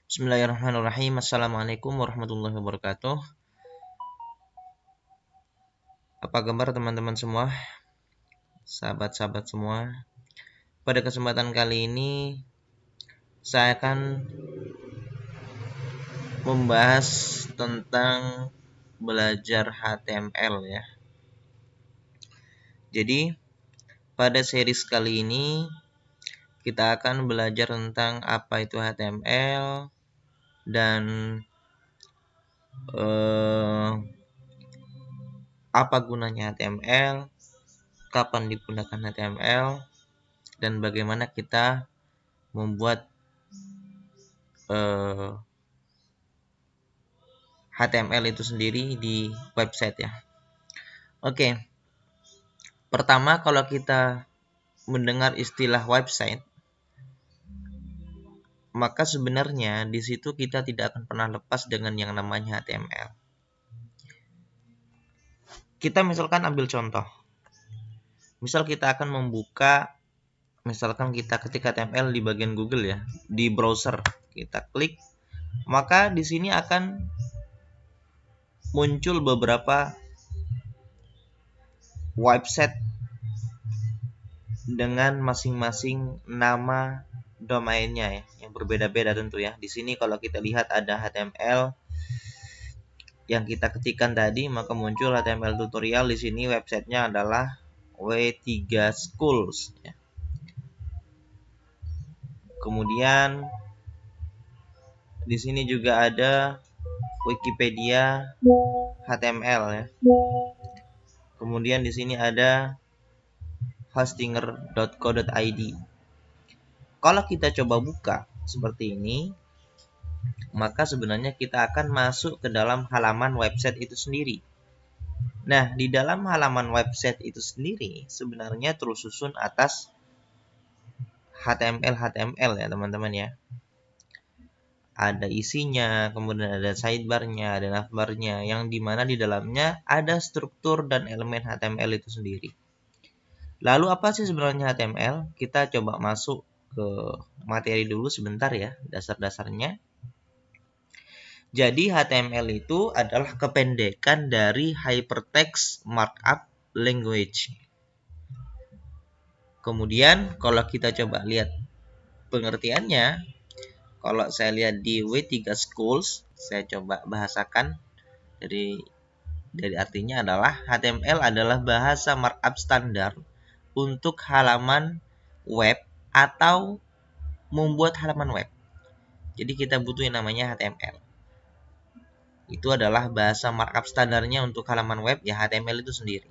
Bismillahirrahmanirrahim. Assalamualaikum warahmatullahi wabarakatuh. Apa kabar teman-teman semua, sahabat-sahabat semua? Pada kesempatan kali ini saya akan membahas tentang belajar HTML ya. Jadi pada series kali ini kita akan belajar tentang apa itu HTML dan apa gunanya HTML, kapan digunakan HTML, dan bagaimana kita membuat HTML itu sendiri di website ya. Oke. Pertama, kalau kita mendengar istilah website, maka sebenarnya di situ kita tidak akan pernah lepas dengan yang namanya HTML. Kita misalkan ambil contoh. Misal kita akan membuka, misalkan kita ketik HTML di bagian Google ya, di browser. Kita klik, maka di sini akan muncul beberapa website dengan masing-masing nama domainnya ya, yang berbeda-beda tentu ya. Di sini kalau kita lihat ada HTML yang kita ketikkan tadi, maka muncul HTML tutorial. Di sini websitenya adalah W3 Schools ya. Kemudian di sini juga ada Wikipedia HTML ya. Kemudian di sini ada hostinger.co.id. Kalau kita coba buka seperti ini, maka sebenarnya kita akan masuk ke dalam halaman website itu sendiri. Nah, di dalam halaman website itu sendiri sebenarnya tersusun atas HTML ya teman-teman ya. Ada isinya, kemudian ada sidebarnya, ada navbarnya, yang dimana di dalamnya ada struktur dan elemen HTML itu sendiri. Lalu apa sih sebenarnya HTML? Kita coba masuk ke materi dulu sebentar ya, dasar-dasarnya. Jadi HTML itu adalah kependekan dari Hypertext Markup Language. Kemudian kalau kita coba lihat pengertiannya, kalau saya lihat di W3 Schools, saya coba bahasakan dari artinya adalah HTML adalah bahasa markup standar untuk halaman web atau membuat halaman web. Jadi kita butuh yang namanya HTML. Itu adalah bahasa markup standarnya untuk halaman web ya, HTML itu sendiri.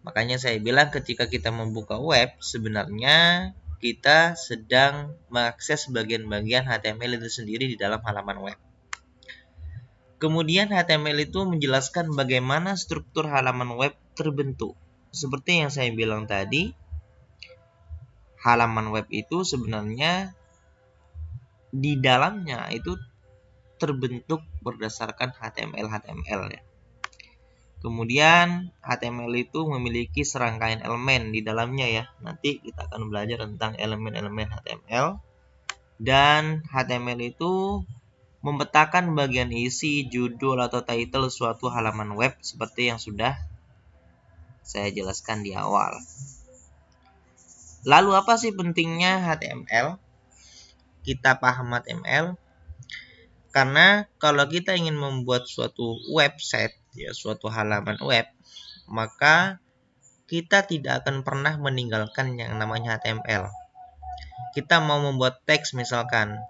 Makanya saya bilang ketika kita membuka web, sebenarnya kita sedang mengakses bagian-bagian HTML itu sendiri di dalam halaman web. Kemudian HTML itu menjelaskan bagaimana struktur halaman web terbentuk. Seperti yang saya bilang tadi, halaman web itu sebenarnya di dalamnya itu terbentuk berdasarkan HTML ya. Kemudian HTML itu memiliki serangkaian elemen di dalamnya ya. Nanti kita akan belajar tentang elemen-elemen HTML. Dan HTML itu memetakan bagian isi, judul atau title suatu halaman web seperti yang sudah saya jelaskan di awal. Lalu apa sih pentingnya HTML? Kita paham HTML karena kalau kita ingin membuat suatu website ya, suatu halaman web, maka kita tidak akan pernah meninggalkan yang namanya HTML. Kita mau membuat teks misalkan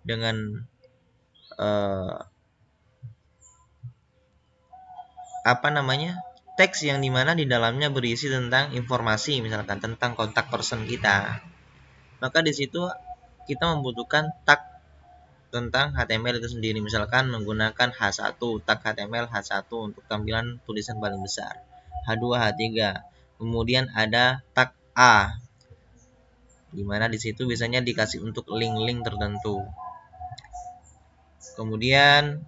dengan teks yang dimana di dalamnya berisi tentang informasi, misalkan tentang kontak person kita, maka di situ kita membutuhkan tag tentang HTML itu sendiri. Misalkan menggunakan H1, tag HTML H1 untuk tampilan tulisan paling besar, H2, H3. Kemudian ada tag A, dimana di situ biasanya dikasih untuk link-link tertentu. Kemudian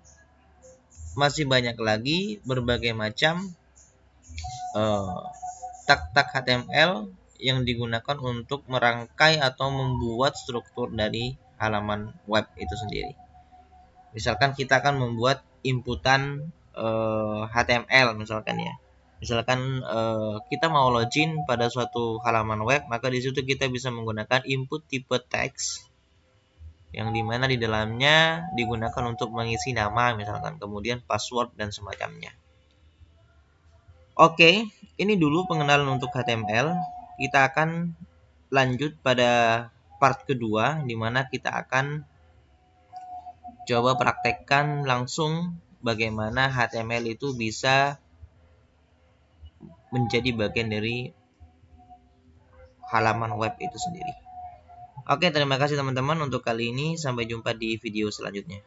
masih banyak lagi berbagai macam tag-tag HTML yang digunakan untuk merangkai atau membuat struktur dari halaman web itu sendiri. Misalkan kita akan membuat inputan HTML misalkan ya. Misalkan kita mau login pada suatu halaman web, maka di situ kita bisa menggunakan input tipe teks yang dimana di dalamnya digunakan untuk mengisi nama misalkan, kemudian password dan semacamnya. Oke, ini dulu pengenalan untuk HTML. Kita akan lanjut pada part kedua, di mana kita akan coba praktekkan langsung bagaimana HTML itu bisa menjadi bagian dari halaman web itu sendiri. Oke, terima kasih teman-teman untuk kali ini. Sampai jumpa di video selanjutnya.